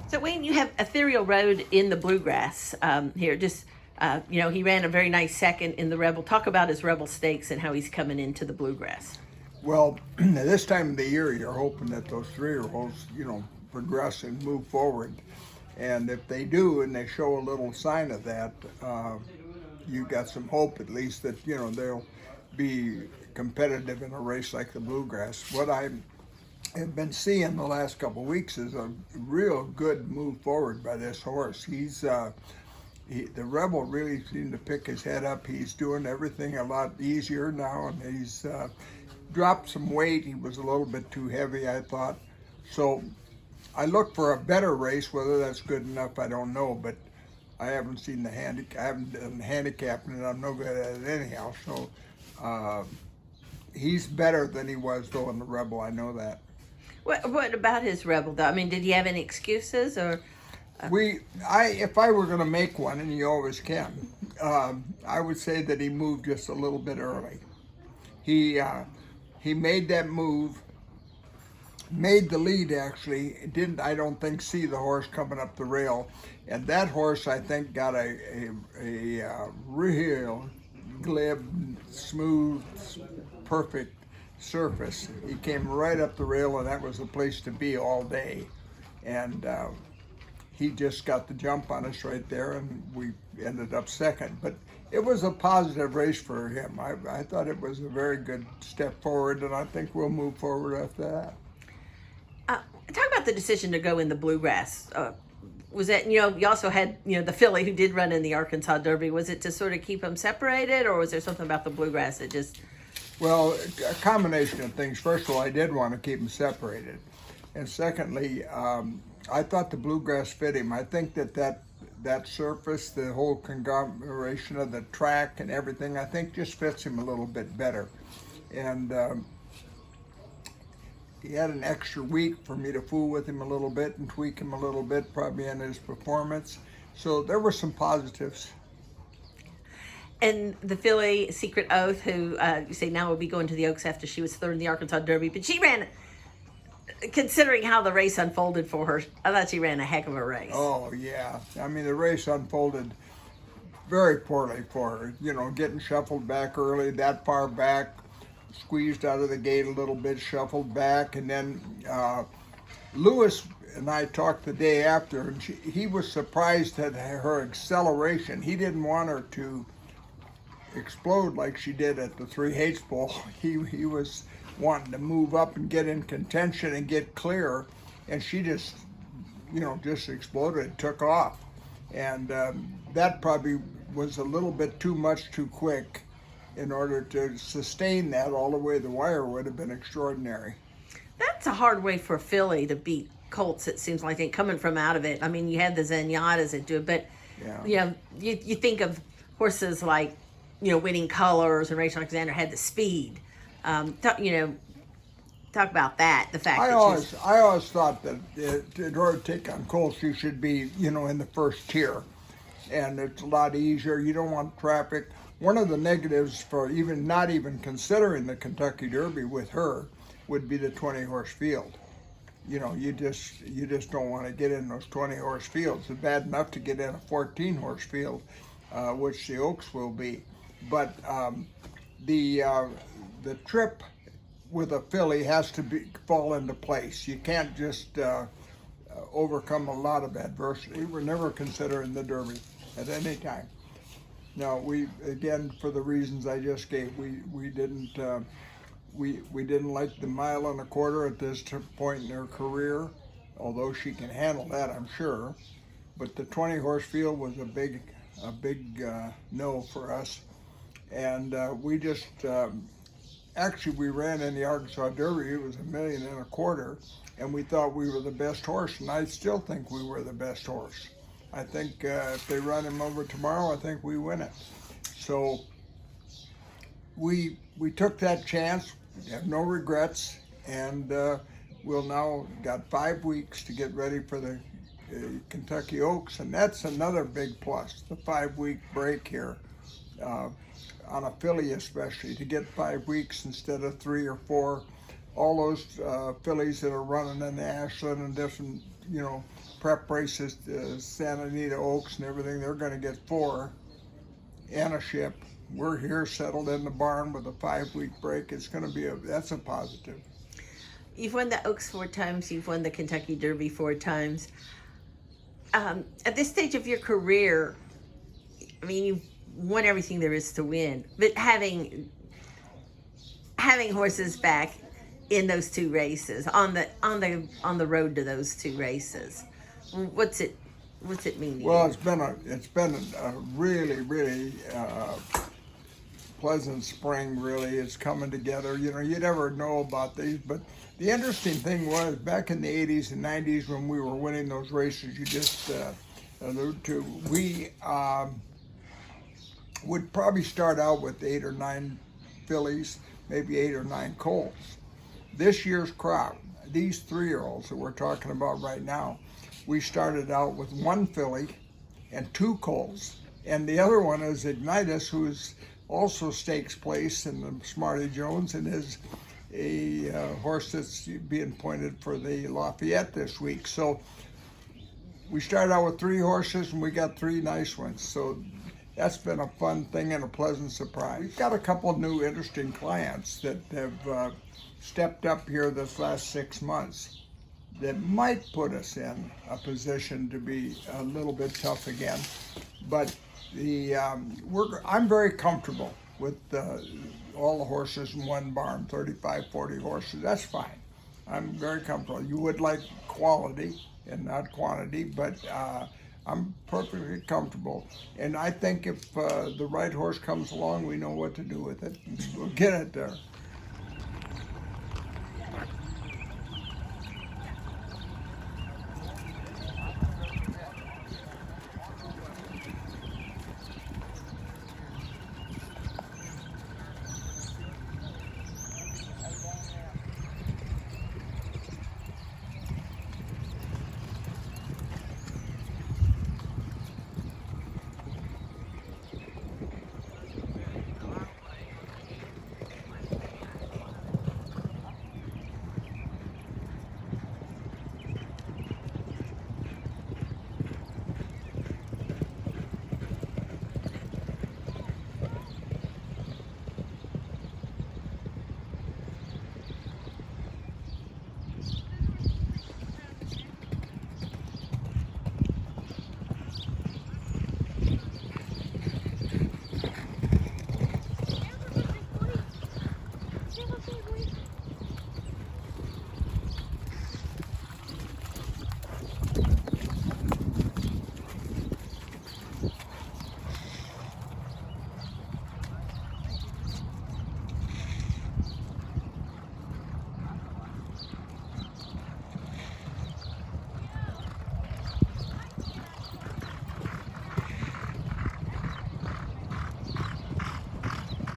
So Wayne, you have Ethereal Road in the Bluegrass here. Just he ran a very nice second in the Rebel. Talk about his Rebel Stakes and how he's coming into the Bluegrass. Well, this time of the year, you're hoping that those 3-year-olds, progress and move forward. And if they do, and they show a little sign of that, you got some hope at least that they'll be competitive in a race like the Bluegrass. What I have been seeing the last couple of weeks is a real good move forward by this horse. The Rebel really seemed to pick his head up. He's doing everything a lot easier now, and he's dropped some weight. He was a little bit too heavy, I thought. So I look for a better race. Whether that's good enough, I don't know, but I haven't seen the I haven't done handicapping, and I'm no good at it anyhow. So he's better than he was though in the Rebel. I know that. What about his Rebel though? I mean, did he have any excuses or? If I were going to make one, and you always can, I would say that he moved just a little bit early. He made that move, made the lead actually. Didn't, I don't think, see the horse coming up the rail, and that horse I think got a real glib, smooth, perfect surface. He came right up the rail, and that was the place to be all day, and he just got the jump on us right there, and we ended up second. But it was a positive race for him. I thought it was a very good step forward, and I think we'll move forward after that. Talk about the decision to go in the Bluegrass. Was that, you also had, the filly who did run in the Arkansas Derby. Was it to sort of keep them separated, or was there something about the Bluegrass that just... Well, a combination of things. First of all, I did want to keep them separated. And secondly, I thought the Bluegrass fit him. I think that surface, the whole conglomeration of the track and everything, I think just fits him a little bit better. And he had an extra week for me to fool with him a little bit and tweak him a little bit, probably in his performance. So there were some positives. And the filly, Secret Oath, who you say now will be going to the Oaks after she was third in the Arkansas Derby, but she ran, considering how the race unfolded for her, I thought she ran a heck of a race. Oh, yeah. I mean, the race unfolded very poorly for her. Getting shuffled back early, that far back, squeezed out of the gate a little bit, shuffled back, and then Lewis and I talked the day after, and he was surprised at her acceleration. He didn't want her to explode like she did at the 3H Bowl. He was wanting to move up and get in contention and get clear, and she just exploded, took off, and that probably was a little bit too much too quick. In order to sustain that all the way to the wire would have been extraordinary. That's a hard way for a filly to beat colts, it seems like, coming from out of it. I mean, you had the Zenatas that do it, but you think of horses like Winning Colors and Rachel Alexander had the speed. Talk about that. The fact I always thought that in order to take on colts, you should be in the first tier, and it's a lot easier. You don't want traffic. One of the negatives for not even considering the Kentucky Derby with her would be the 20-horse field. You just don't want to get in those 20-horse fields. It's bad enough to get in a 14-horse field, which the Oaks will be. But the trip with a filly has to fall into place. You can't just overcome a lot of adversity. We were never considering the Derby at any time. No, again, for the reasons I just gave, we didn't like the 1.25 miles at this point in her career, although she can handle that, I'm sure. But the 20-horse field was a big no for us, and we just actually we ran in the Arkansas Derby. It was $1.25 million, and we thought we were the best horse, and I still think we were the best horse. I think if they run him over tomorrow, I think we win it. So we took that chance, have no regrets, and we'll now got 5 weeks to get ready for the Kentucky Oaks, and that's another big plus, the 5-week break here. On a filly especially, to get 5 weeks instead of 3 or 4 all those fillies that are running in the Ashland and different, you know, prep races, Santa Anita Oaks and everything, they're going to get 4 and a ship. We're here settled in the barn with a 5-week break. It's going to be that's a positive. You've won the Oaks 4 times. You've won the Kentucky Derby 4 times. At this stage of your career, I mean, you've won everything there is to win. But having horses back in those 2 races, on the road to those 2 races, what's it mean to you? Well, it's been a really pleasant spring. Really, it's coming together. You know, you never know about these, but the interesting thing was back in the 80s and 90s when we were winning those races you just alluded to, we would probably start out with 8 or 9 fillies, maybe 8 or 9 colts. This year's crop, these 3-year-olds that we're talking about right now, we started out with 1 filly and 2 colts, and the other one is Ignitus, who's also stakes place in the Smarty Jones and is a horse that's being pointed for the Lafayette this week. So we started out with 3 horses and we got 3 nice ones. So that's been a fun thing and a pleasant surprise. We've got a couple of new interesting clients that have stepped up here this last 6 months that might put us in a position to be a little bit tough again. But I'm very comfortable with all the horses in one barn, 35, 40 horses. That's fine. I'm very comfortable. You would like quality and not quantity, but I'm perfectly comfortable. And I think if the right horse comes along, we know what to do with it. We'll get it there.